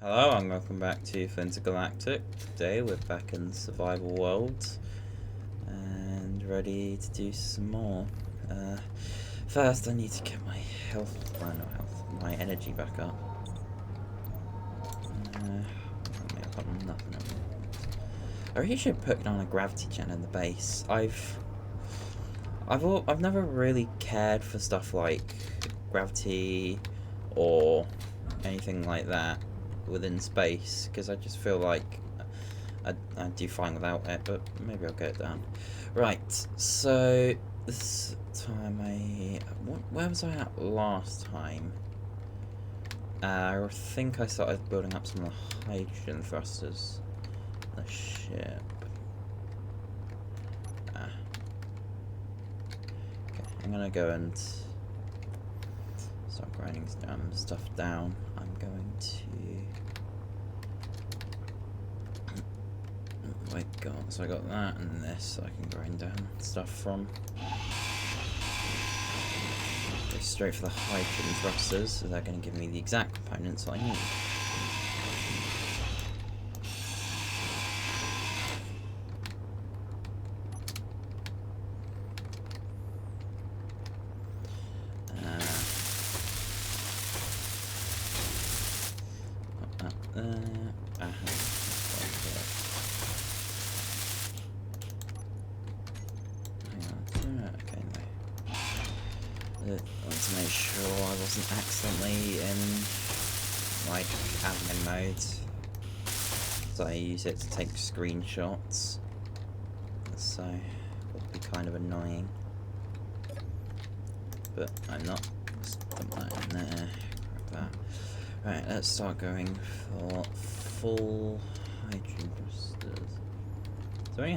Hello and welcome back to Galactic. Today we're back in the survival world and ready to do some more. First I need to get my my energy back up. I've got nothing on me. I really should put down a gravity gen in the base. I've never really cared for stuff like gravity or anything like that within space, because I just feel like I do fine without it, but maybe I'll get it down. Right, so this time where was I at last time? I think I started building up some of the hydrogen thrusters on the ship. Okay, I'm gonna go and start grinding stuff down. I'm going to... Oh my god, so I got that and this, so I can grind down stuff from. Go straight for the hydrogen thrusters, so they're going to give me the exact components I need. I wanted to make sure I wasn't accidentally in like admin mode, so I use it to take screenshots, so it would be kind of annoying, but I'm not. Just dump that in there, grab that. Right, let's start going for full hydrogen thrusters. Is there any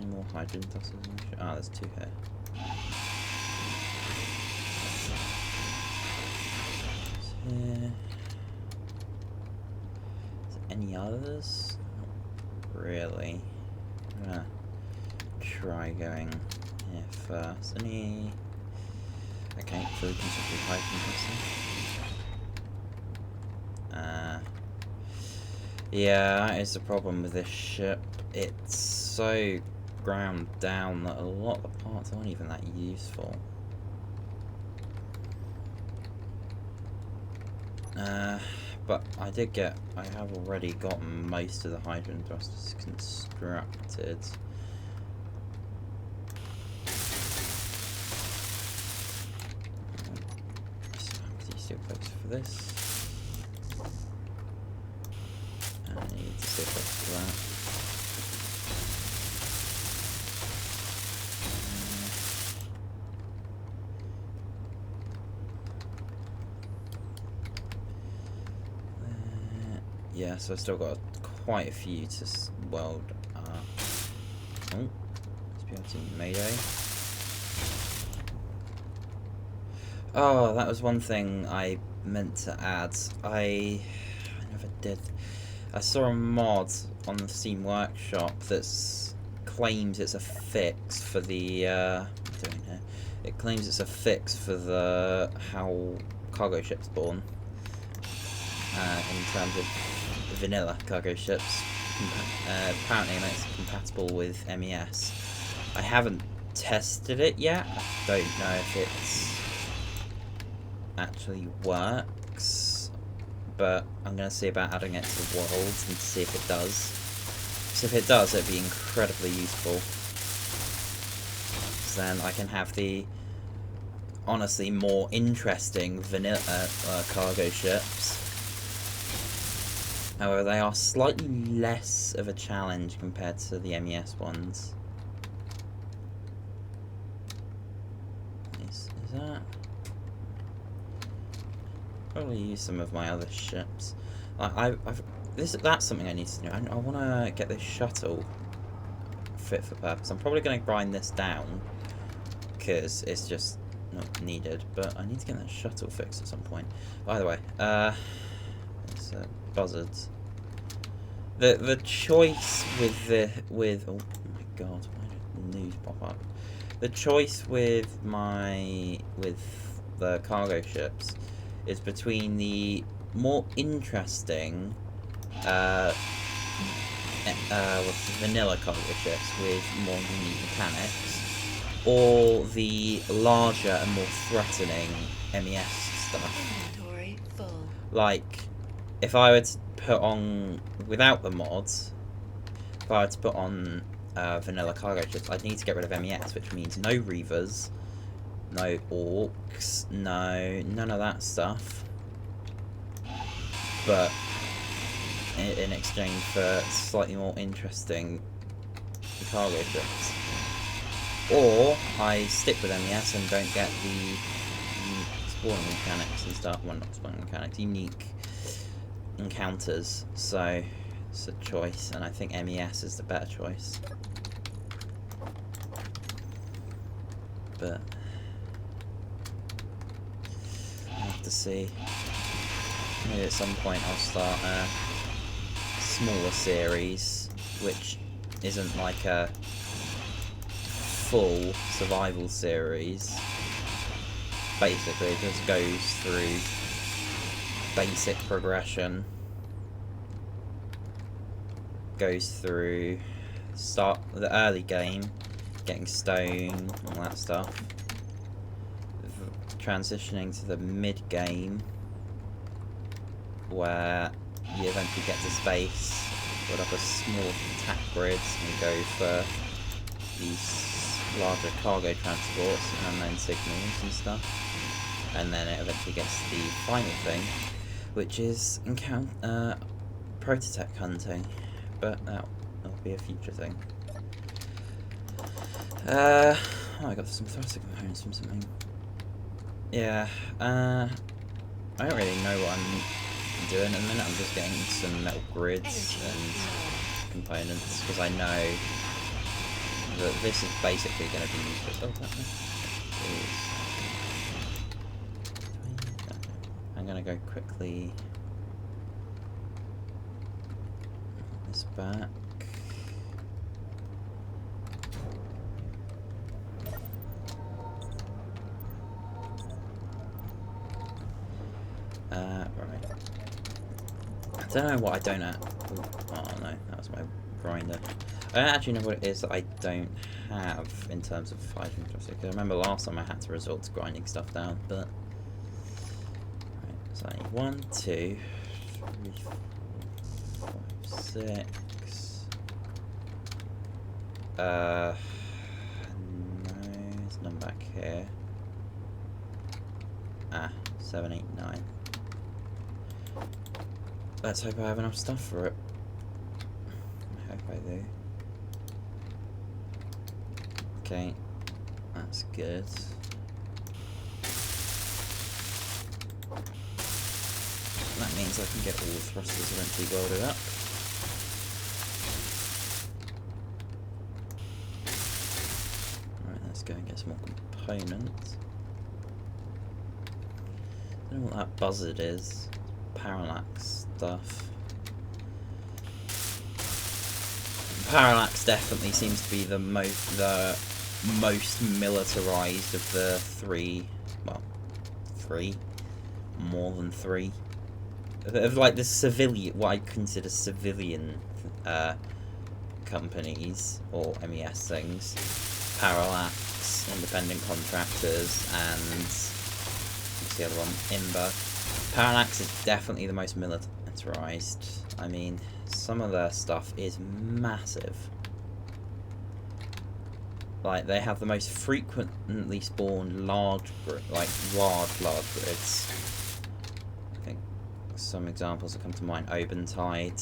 more hydrogen thrusters? Ah, there's 2 here. Is there any others? Not really. I'm gonna try going here first. Any... Okay, so we can simply hydrogen thrusters. Yeah, that is the problem with this ship. It's so ground down that a lot of the parts aren't even that useful. But I have already got most of the hydrogen thrusters constructed. Steel plates for this. And I need steel plates for that. Yeah, so I've still got quite a few to weld up. Oh, let's be Mayday. Oh, that was one thing I meant to add. I never did. I saw a mod on the Steam Workshop that claims it's a fix for the. What am I doing here? It claims it's a fix for the how cargo ships spawn. In terms of vanilla cargo ships, apparently it's compatible with MES. I haven't tested it yet. I don't know if it's actually works, but I'm going to see about adding it to Worlds and see if it does. So if it does, it'd be incredibly useful. So then I can have the honestly more interesting vanilla cargo ships. However, they are slightly less of a challenge compared to the MES ones. Is that? Probably use some of my other ships. That's something I need to do. I want to get this shuttle fit for purpose. I'm probably going to grind this down because it's just not needed. But I need to get that shuttle fixed at some point. By the way, it's buzzards. The choice with oh my god, why did news pop up? The choice with the cargo ships is between the more interesting vanilla cargo ships with more unique mechanics, or the larger and more threatening MES stuff. Inventory full. Like, if I were to put on, without the mods, if I were to put on vanilla cargo ships, I'd need to get rid of MES, which means no Reavers, no Orcs, none of that stuff. But in exchange for slightly more interesting cargo ships. Or I stick with MES and don't get the spawning mechanics and stuff. Well, not spawning mechanics, unique encounters. So it's a choice, and I think MES is the better choice. But I'll have to see. Maybe at some point I'll start a smaller series, which isn't like a full survival series. Basically, it just goes through basic progression. Goes through start the early game, getting stone, all that stuff. Transitioning to the mid game, where you eventually get to space, put up a small attack grids and go for these larger cargo transports and then signals and stuff. And then it eventually gets to the final thing, which is prototype hunting. But that'll be a future thing. Oh, I got some thruster components from something. Yeah, I don't really know what I'm doing at the minute. I'm just getting some metal grids and components, because I know that this is basically going to be useless. I'm going to go quickly this back. Right. I don't know what I don't have. Oh no, that was my grinder. I don't actually know what it is that I don't have in terms of hydrogen thrusters. I remember last time I had to resort to grinding stuff down, but right, so I need 1, 2, 3, 4, 5, 6. No, there's none back here. 7, 8, 9. Let's hope I have enough stuff for it. I hope I do. Okay, that's good. That means I can get all the thrusters eventually welded up. Alright, let's go and get some more components. I don't know what that buzzard is. Parallax stuff. Parallax definitely seems to be the most militarized of the three. Well, three, more than three. Of like the civilian, what I consider civilian companies or MES things. Parallax, independent contractors, and what's the other one? Imber. Parallax is definitely the most militarized. I mean, some of their stuff is massive. Like, they have the most frequently spawned large grids. I think some examples that come to mind: Obentide.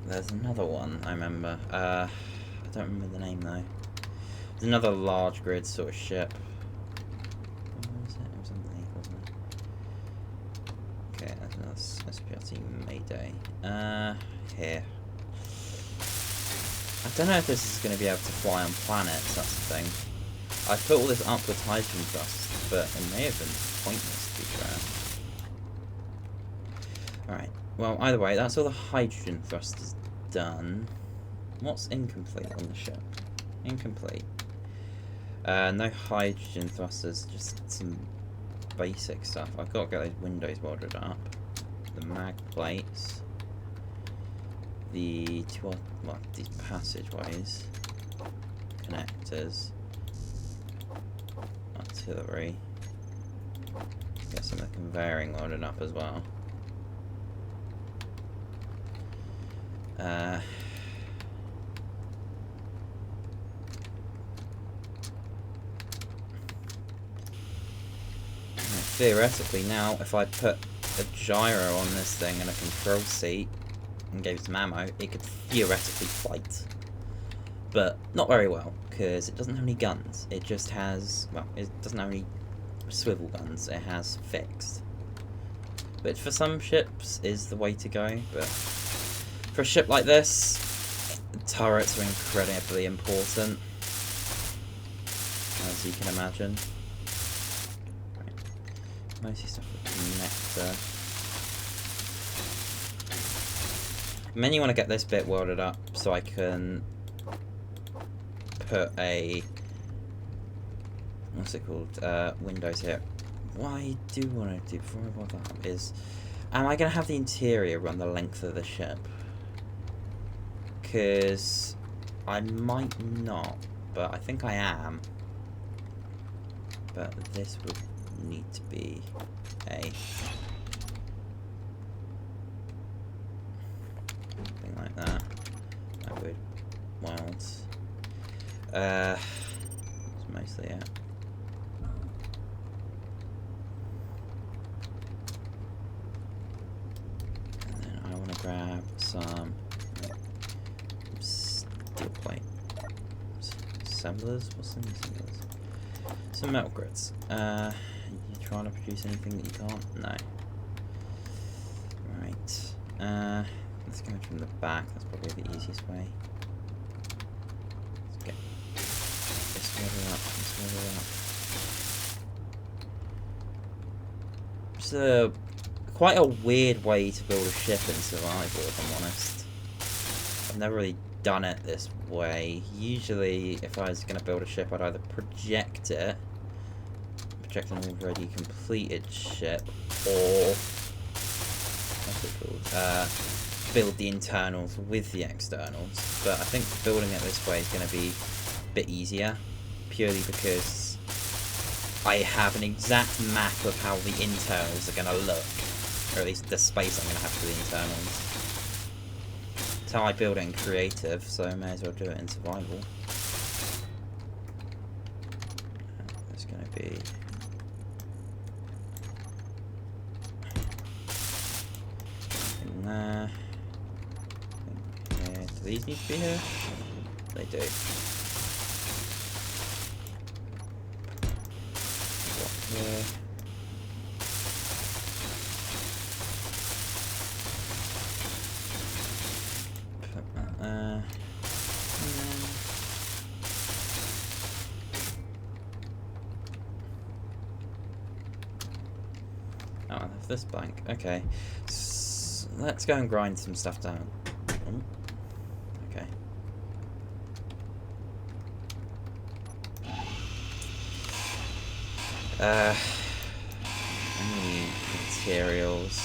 There's another one I remember. I don't remember the name though. There's another large grid sort of ship. Okay, that's another SPLT Mayday. Here. I don't know if this is going to be able to fly on planets, that's the thing. I put all this up with hydrogen thrust, but it may have been pointless, to be fair. Alright, well, either way, that's all the hydrogen thrusters done. What's incomplete on the ship? Incomplete. No hydrogen thrusters, just some basic stuff. I've got to get those windows welded up. The mag plates. The two, well, these passageways. Connectors. Artillery. Get some of the conveying welded up as well. Theoretically now, if I put a gyro on this thing and a control seat and gave it some ammo, it could theoretically fight. But not very well, because it doesn't have any guns. It just has, well, it doesn't have any swivel guns. It has fixed. Which for some ships is the way to go, but for a ship like this, turrets are incredibly important, as you can imagine. Mostly stuff with connector. And then you want to get this bit welded up so I can put a, what's it called, windows here. What I do want to do before I weld that up is, am I going to have the interior run the length of the ship? Because I might not, but I think I am. But this would need to be a thing like that. That would weld. That's mostly it. And then I want to grab some steel plate assemblers. What's in these assemblers? Some metal grids. You trying to produce anything that you can't? No. Right. Let's go from the back. That's probably the easiest way. Let's get this weather up. This weather up. It's quite a weird way to build a ship in survival, if I'm honest. I've never really done it this way. Usually, if I was going to build a ship, I'd either project an already completed ship, or what's it called? Build the internals with the externals. But I think building it this way is going to be a bit easier, purely because I have an exact map of how the internals are going to look, or at least the space I'm going to have for the internals. It's how I build it in creative, so I may as well do it in survival. It's going to be in there. Yeah, do these need to be here? They do. Here. Put that there. Oh, I have this blank. Okay. Let's go and grind some stuff down. Oh. Okay. I need materials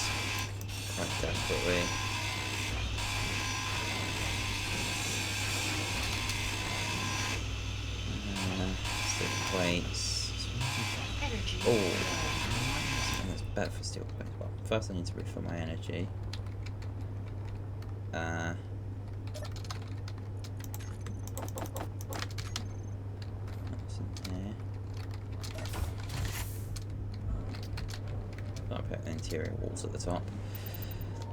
quite desperately. Steel plates. Oh, it's better for steel plates. Well, first I need to refill my energy. What's in here? I'll put the interior walls at the top.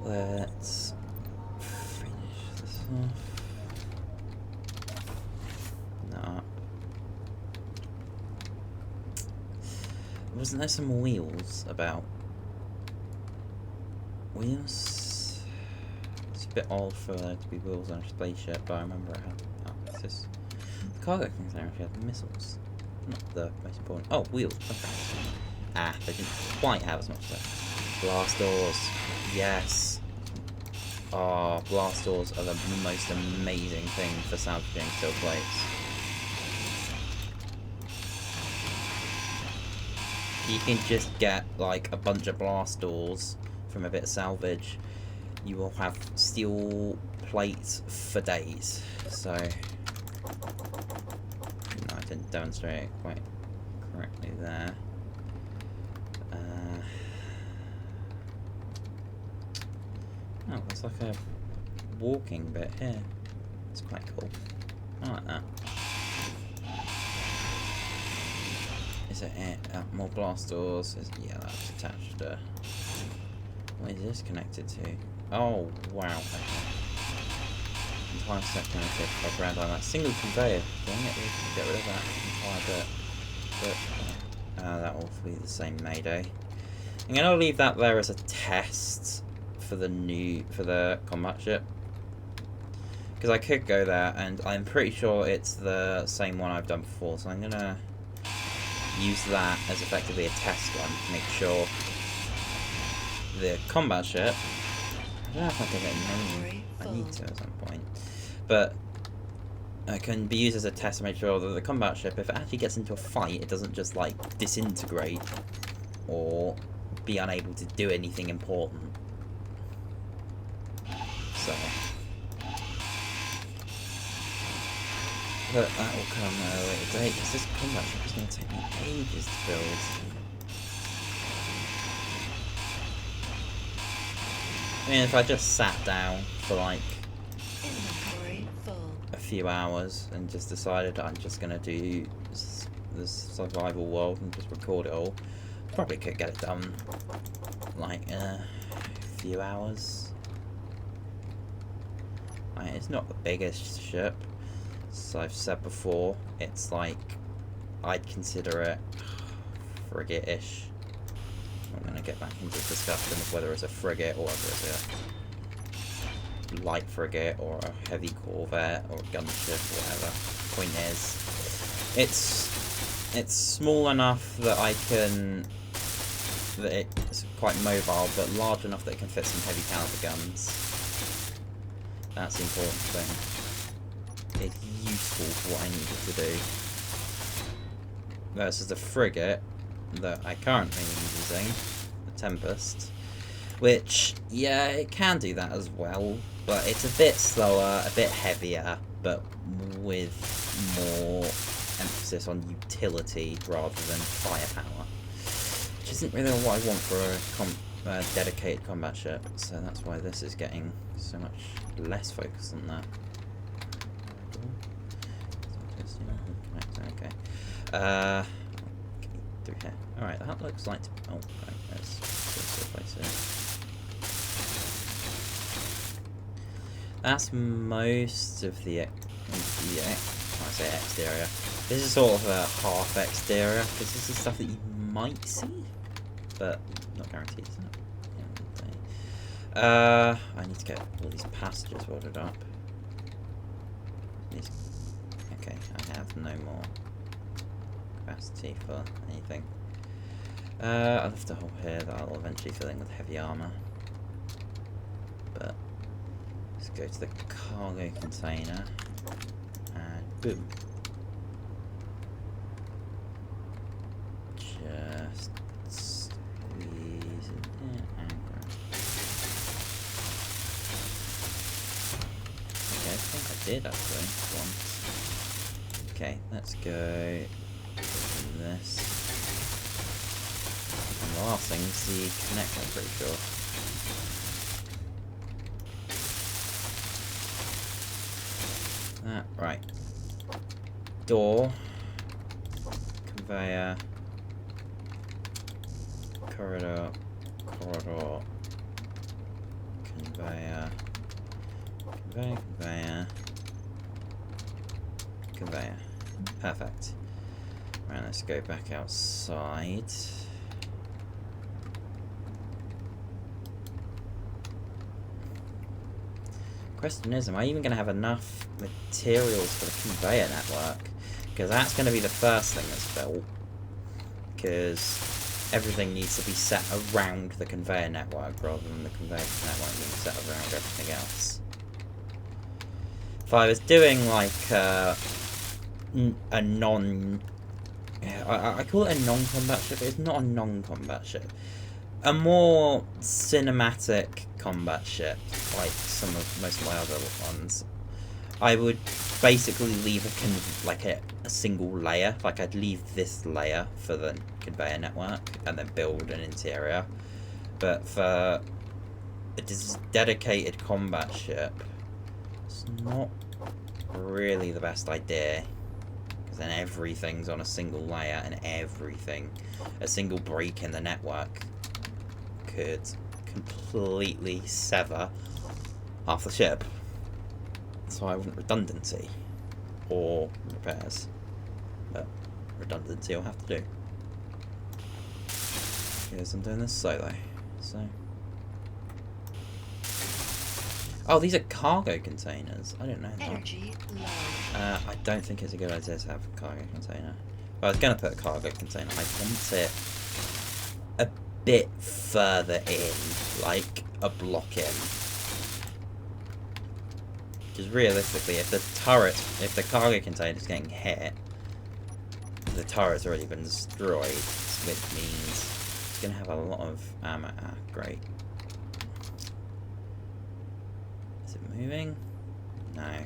Let's finish this off. No. Wasn't there some wheels about? Wheels? It's a bit old for there to be wheels on a spaceship, but I remember it had. Oh, what's this? The cargo things there actually had missiles. Not the most important. Oh, wheels. Okay. Ah, they didn't quite have as much there. Blast doors. Yes. Oh, blast doors are the most amazing thing for salvaging steel plates. you can just get like a bunch of blast doors from a bit of salvage, you will have steel plates for days. So, no, I didn't demonstrate it quite correctly there. Oh, there's like a walking bit here. It's quite cool. I like that. Is it more blast doors? Yeah, that's attached to... What is this connected to? Oh, wow. Okay. Entire set connected. I'll grab on that single conveyor. Dang it, we can get rid of that entire bit. But that will be the same Mayday. I'm going to leave that there as a test for the combat ship. Because I could go there, and I'm pretty sure it's the same one I've done before, so I'm going to use that as effectively a test run to make sure the combat ship... I don't know if I can get a name. I need to at some point. But it can be used as a test to make sure that the combat ship, if it actually gets into a fight, it doesn't just, like, disintegrate or be unable to do anything important. So... But that will come at a later date, because this combat ship is going to take me ages to build. I mean, if I just sat down for like a few hours and just decided I'm just going to do this survival world and just record it all, probably could get it done like in a few hours. I mean, it's not the biggest ship. As I've said before, it's like, I'd consider it frigate-ish. I'm going to get back into the discussion of whether it's a frigate or whether it's a light frigate or a heavy corvette or a gunship or whatever. Point is, it's small enough that that it's quite mobile, but large enough that it can fit some heavy caliber guns. That's the important thing. It's useful for what I needed to do. Versus the frigate that I currently am using, the Tempest, which, yeah, it can do that as well, but it's a bit slower, a bit heavier, but with more emphasis on utility rather than firepower. Which isn't really what I want for a dedicated combat ship, so that's why this is getting so much less focus on that. Okay. Through here. Alright, that looks like... Oh, right, there's a place here. That's most of the... I say exterior. This is sort of a half exterior, because this is stuff that you might see, but not guaranteed, isn't it? I need to get all these passages ordered up. Okay, I have no more capacity for anything. I'll have a hole here that I'll eventually fill in with heavy armour. But let's go to the cargo container and boom. Just squeeze it in and grab. Okay, I think I did actually once. Okay, let's go this. And the last thing is the connector, I'm pretty sure. Right. Door. Conveyor. Corridor. Corridor. Conveyor. Conveyor, conveyor. Conveyor. Perfect. Right, let's go back outside. Question is, am I even going to have enough materials for the conveyor network? Because that's going to be the first thing that's built. Because everything needs to be set around the conveyor network rather than the conveyor network being set around everything else. If I was doing like a non I call it a non-combat ship, but it's not a non-combat ship. A more cinematic combat ship, like most of my other ones, I would basically leave a single layer. Like, I'd leave this layer for the conveyor network and then build an interior. But for a dedicated combat ship, it's not really the best idea. Because then everything's on a single layer and a single break in the network could completely sever half the ship. So I want redundancy or repairs, but redundancy I'll have to do because I'm doing this solo. So, oh, these are cargo containers. I didn't know that. Energy low. I don't think it's a good idea to have a cargo container. Well, I was going to put a cargo container. I want it a bit further in, like a block in. Because realistically, if the cargo container is getting hit, the turret's already been destroyed, which means it's going to have a lot of ammo. Ah, great. Is it moving? No.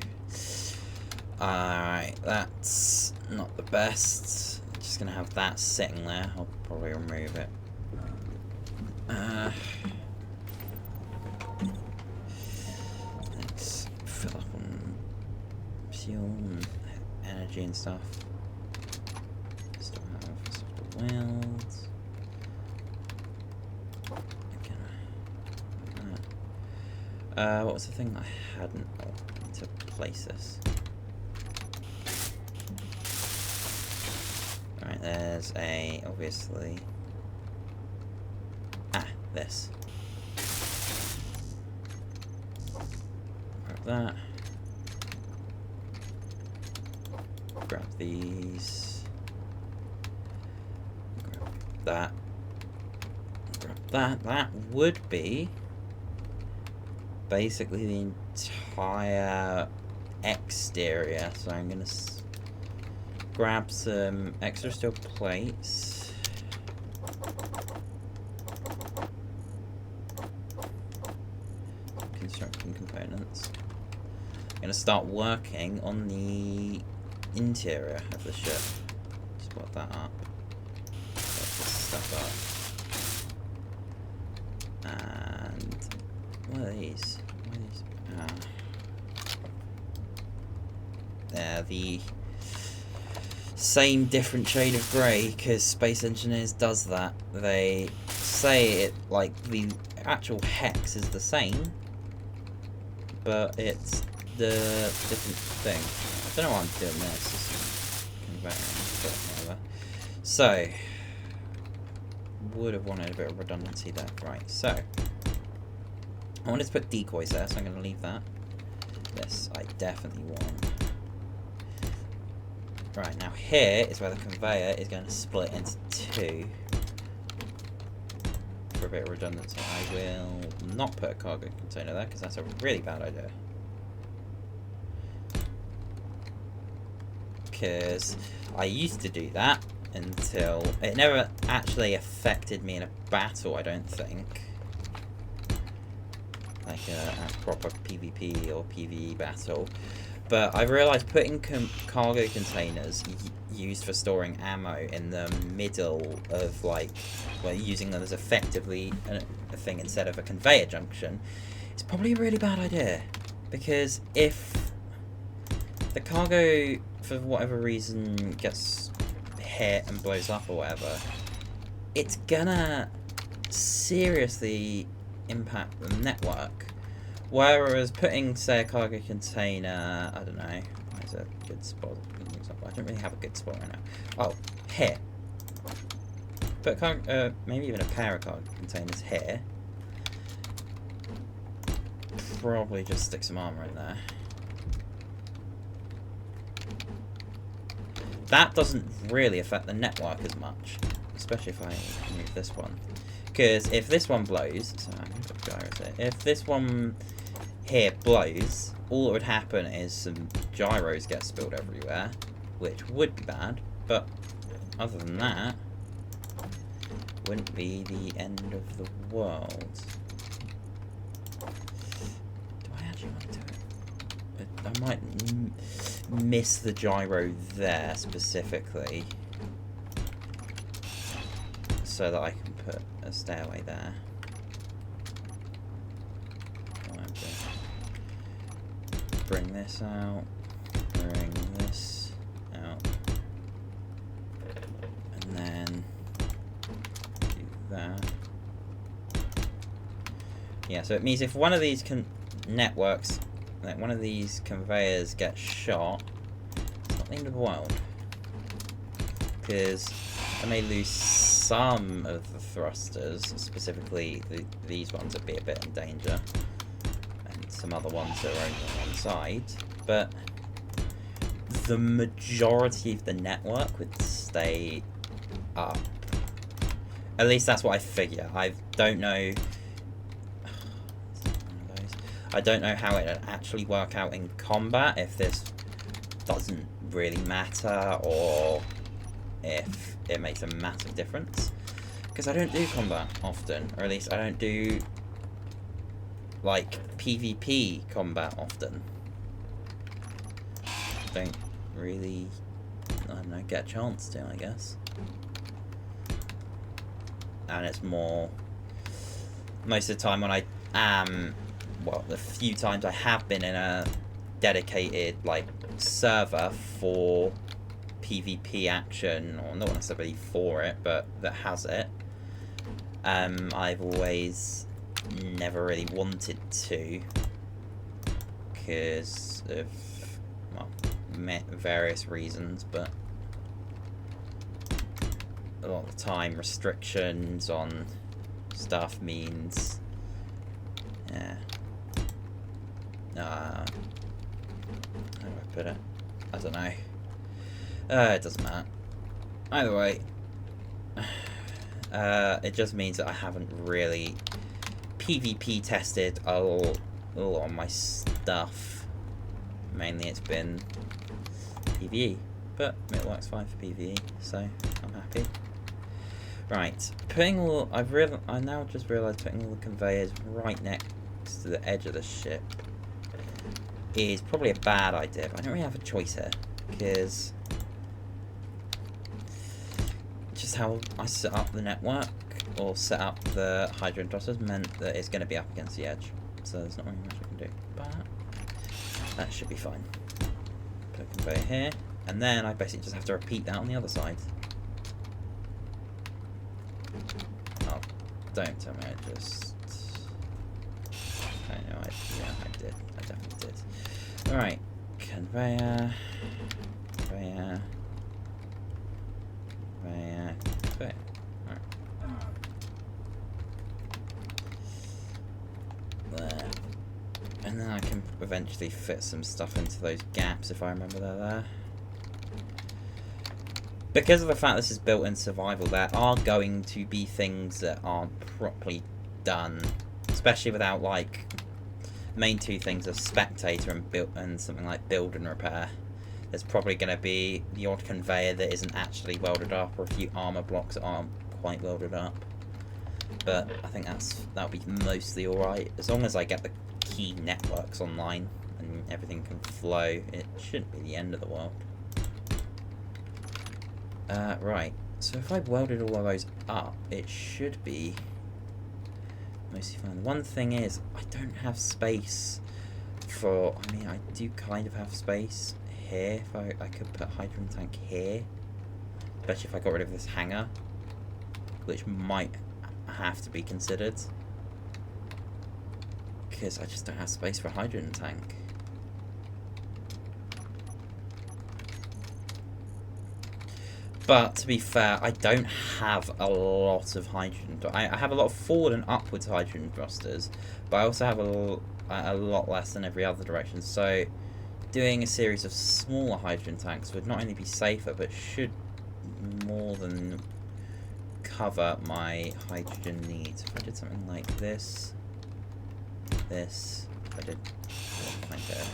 Alright, that's not the best. I'm just going to have that sitting there. I'll probably remove it. Let's fill up on fuel and energy and stuff. Still have soft welds. What was the thing I hadn't? Oh, I need to place this. Alright, there's obviously. This. Grab that. Grab these. Grab that. Grab that. That would be basically the entire exterior. So I'm gonna grab some extra steel plates. Construction components. I'm going to start working on the interior of the ship. Just put that up. Put this stuff up. And what are these? They're the same different shade of grey, because Space Engineers does that. They say it like the actual hex is the same, but it's the different thing. I don't know why I'm doing this. But whatever. So, would have wanted a bit of redundancy there. Right, so I wanted to put decoys there, so I'm going to leave that. Yes, I definitely want. Right, now here is where the conveyor is going to split into two. For a bit of redundancy, I will not put a cargo container there because that's a really bad idea. Because I used to do that until it never actually affected me in a battle, I don't think. Like a proper PvP or PvE battle. But I realised putting cargo containers used for storing ammo in the middle of, like, well, using them as effectively a thing instead of a conveyor junction, is probably a really bad idea. Because if the cargo, for whatever reason, gets hit and blows up or whatever, it's gonna seriously impact the network. Whereas putting, say, a cargo container, I don't know, where's a good spot? I don't really have a good spot right now. Oh, here. Put maybe even a pair of cargo containers here. Probably just stick some armor in there. That doesn't really affect the network as much, especially if I move this one. Because if this one blows, so I'm going to put gyros here. If this one here blows, all that would happen is some gyros get spilled everywhere, which would be bad, but other than that, wouldn't be the end of the world. Do I actually want to do it? I might miss the gyro there specifically, so that I can put a stairway there. I'll have to bring this out, bring this out, and then do that. Yeah, so it means if one of these networks, like one of these conveyors gets shot, it's not the end of the world. Because I may lose some of the thrusters, specifically these ones would be a bit in danger, and some other ones that are only on one side, but the majority of the network would stay up. At least that's what I figure. I don't know. I don't know how it would actually work out in combat, if this doesn't really matter, or if it makes a massive difference. Because I don't do combat often, or at least I don't do, like, PvP combat often. I don't really, I don't know, get a chance to, I guess. And it's more, most of the time when I am, well, the few times I have been in a dedicated, like, server for PvP action, or not necessarily for it, but that has it, I've always never really wanted to, because of, well, various reasons, but a lot of the time restrictions on stuff means, yeah, how do I put it? I don't know. It doesn't matter. Either way, it just means that I haven't really PvP tested a lot of my stuff. Mainly it's been PvE, but it works fine for PvE, so I'm happy. Right, putting all, I now just realised putting all the conveyors right next to the edge of the ship is probably a bad idea, but I don't really have a choice here, because just how I set up the network, or set up the hydrant thrusters, meant that it's going to be up against the edge, so there's not really much I can do, but that should be fine. Put a conveyor here, and then I basically just have to repeat that on the other side. Oh, don't tell me I just... I know, yeah, I did. I definitely did. Alright, conveyor, conveyor, conveyor, conveyor. Alright. There. And then I can eventually fit some stuff into those gaps if I remember they're there. Because of the fact this is built in survival, there are going to be things that aren't properly done, especially without, like, main two things are spectator and build, and something like build and repair. There's probably going to be the odd conveyor that isn't actually welded up, or a few armor blocks that aren't quite welded up. But I think that'll be mostly alright. As long as I get the key networks online and everything can flow, it shouldn't be the end of the world. Right, so if I welded all of those up, it should be mostly fine. One thing is, I don't have space for, I mean, I do kind of have space here. If I could put a hydrogen tank here, especially if I got rid of this hangar, which might have to be considered, because I just don't have space for a hydrogen tank. But to be fair, I don't have a lot of hydrogen. I have a lot of forward and upwards hydrogen thrusters, but I also have a lot less than every other direction. So doing a series of smaller hydrogen tanks would not only be safer, but should more than cover my hydrogen needs. If I did something like this, if I did behind there,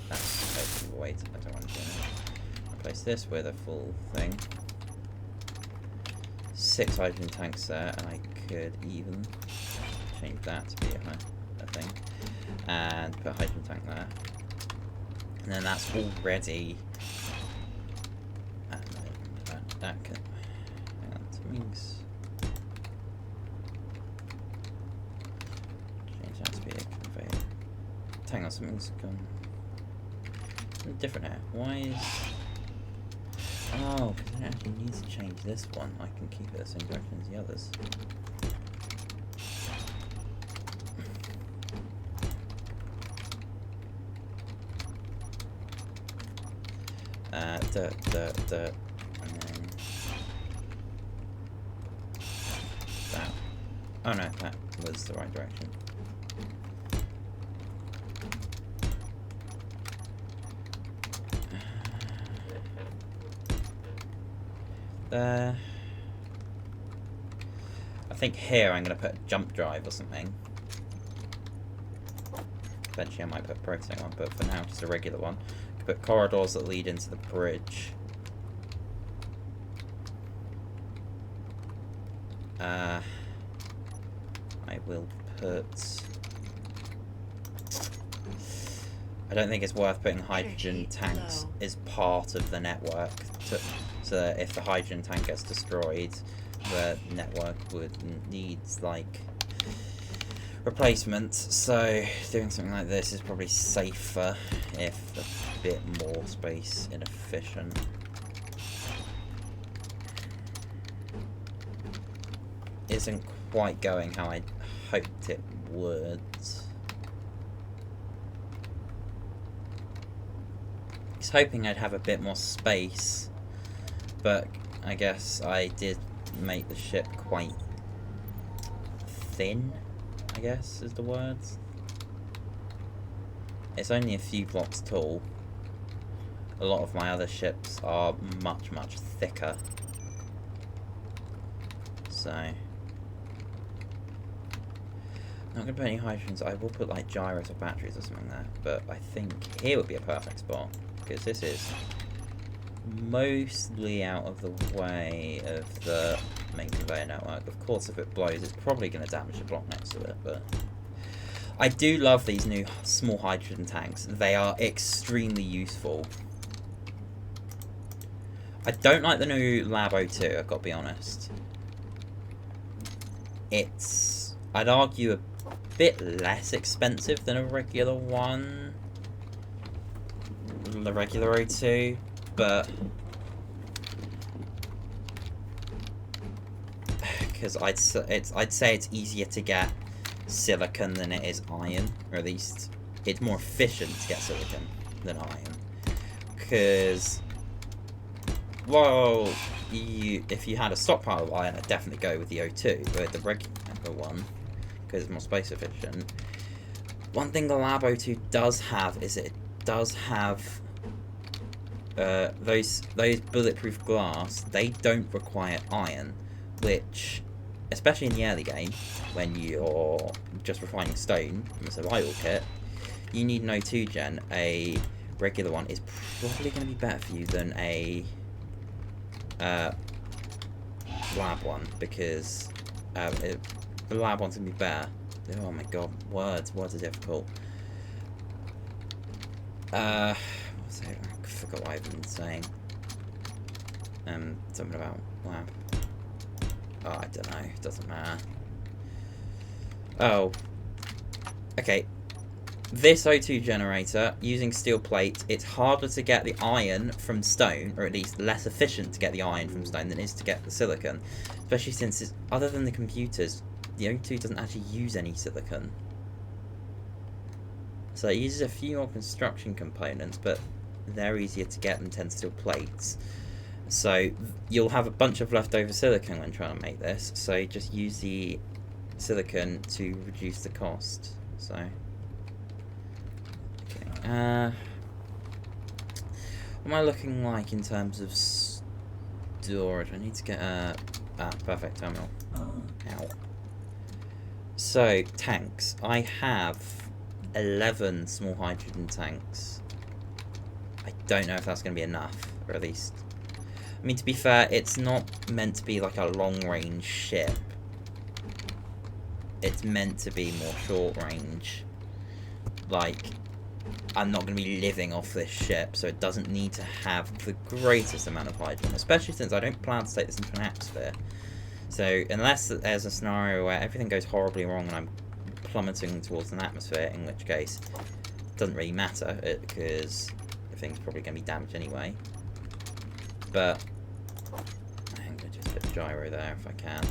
that's basically the way I don't want to do it. replace this with a full thing. 6 hydrogen tanks there, and I could even change that to be a thing. And put a hydrogen tank there. And then that's already... that can... hang on, something's... change that to be a conveyor. Hang on, something's gone... something different now. Why is... oh, because I actually need to change this one. I can keep it the same direction as the others. Dirt, and then that. Oh no, that was the right direction. There. I think here I'm going to put a jump drive or something. Eventually I might put a processing one, but for now just a regular one. Put corridors that lead into the bridge. I will put... I don't think it's worth putting hydrogen tanks as part of the network, so that if the hydrogen tank gets destroyed, the network would need, like, replacements. So doing something like this is probably safer, if a bit more space inefficient. Isn't quite going how I hoped it would. I was hoping I'd have a bit more space, but I guess I did make the ship quite thin, I guess is the word. It's only a few blocks tall. A lot of my other ships are much, much thicker. So... I'm not going to put any hydrogens. I will put like gyros or batteries or something there. But I think here would be a perfect spot, because this is mostly out of the way of the main conveyor network. Of course, if it blows, it's probably going to damage the block next to it. But I do love these new small hydrogen tanks. They are extremely useful. I don't like the new Lab02, I've got to be honest. It's, I'd argue, a bit less expensive than a regular one. The regular O2, but... because I'd say it's easier to get silicon than it is iron, or at least it's more efficient to get silicon than iron. Because, well, if you had a stockpile of iron, I'd definitely go with the O2, but the regular one, because it's more space efficient. One thing the Lab O2 does have is it does have those bulletproof glass. They don't require iron, which, especially in the early game, when you're just refining stone from a survival kit, you need an O2 gen. A regular one is probably going to be better for you than a lab one, because the lab one's going to be better. Oh my god, words are difficult. What was it? I forgot what I've been saying. Something about lab. Oh, I don't know. It doesn't matter. Oh. Okay. This O2 generator, using steel plates, it's harder to get the iron from stone, or at least less efficient to get the iron from stone than it is to get the silicon. Especially since, it's, other than the computers, the O2 doesn't actually use any silicon. So it uses a few more construction components, but they're easier to get than 10 steel plates. So you'll have a bunch of leftover silicon when trying to make this, so just use the silicon to reduce the cost. So, okay. What am I looking like in terms of storage? I need to get a perfect terminal. Ow. So, tanks. I have 11 small hydrogen tanks. I don't know if that's going to be enough. or at least... I mean, to be fair, it's not meant to be like a long-range ship. It's meant to be more short-range. Like, I'm not going to be living off this ship, so it doesn't need to have the greatest amount of hydrogen, especially since I don't plan to take this into an atmosphere. So, unless there's a scenario where everything goes horribly wrong and I'm plummeting towards an atmosphere, in which case it doesn't really matter, because everything's probably going to be damaged anyway. But I'm going to just put a gyro there if I can.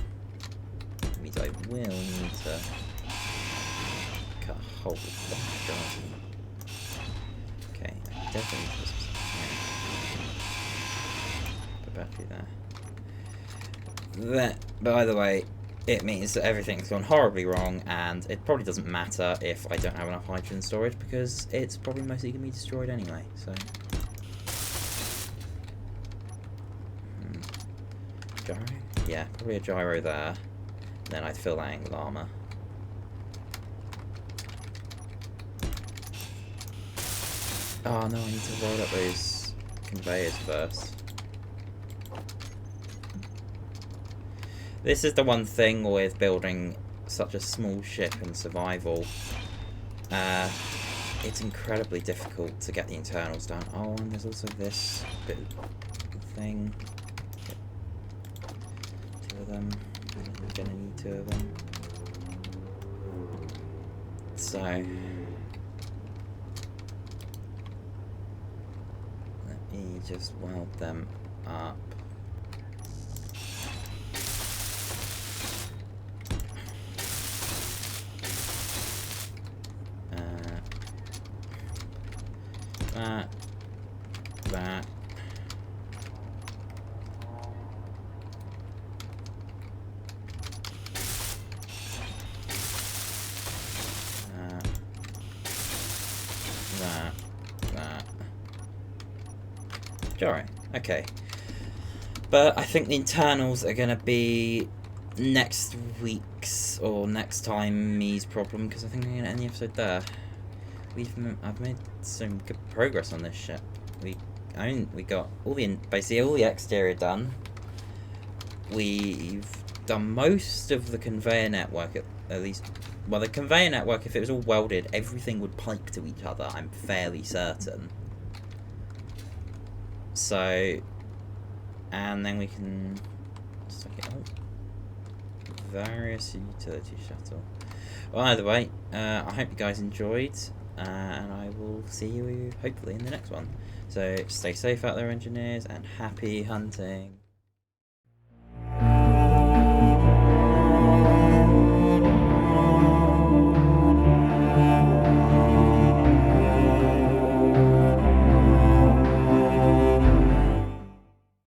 That means I will need to cut a hole with the gyro. Okay, I definitely need to put a battery there. That, by the way, it means that everything's gone horribly wrong, and it probably doesn't matter if I don't have enough hydrogen storage, because it's probably mostly going to be destroyed anyway, so... Gyro? Yeah, probably a gyro there. Then I'd fill that angle armor. Oh no, I need to roll up those conveyors first. This is the one thing with building such a small ship in survival. It's incredibly difficult to get the internals done. Oh, and there's also this bit of thing. Two of them. I'm gonna need two of them. So... let me just weld them up. That. Alright, okay. But I think the internals are going to be next week's or next time me's problem, because I think I'm going to end the episode there. I've made some good progress on this ship. We got basically all the exterior done. We've done most of the conveyor network, at least. Well, the conveyor network, if it was all welded, everything would pipe to each other, I'm fairly certain. So, and then we can suck it out. Various utility shuttle. Well, either way, I hope you guys enjoyed, and I will see you hopefully in the next one. So, stay safe out there, engineers, and happy hunting.